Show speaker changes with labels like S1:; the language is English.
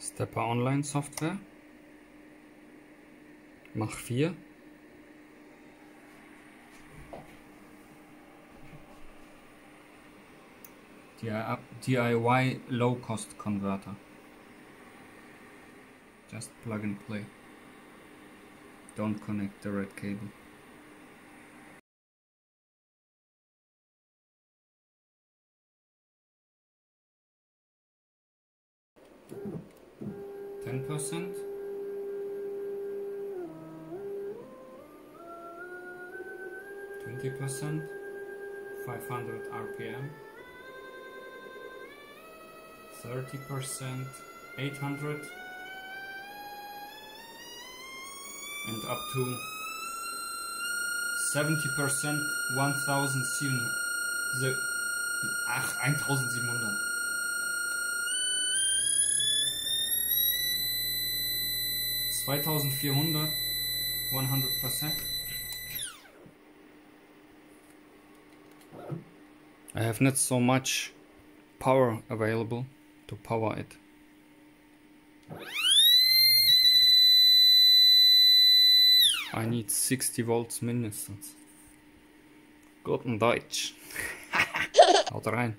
S1: Stepper Online Software. Mach 4. DIY Low Cost Converter. Just plug and play. Don't connect the red cable. %, 20%, 500 RPM, 30%, 800, and up to 70%, 1700. 2400, 100%. I have not so much power available to power it. I need 60 volts mindestens. Guten Deutsch. Haut rein.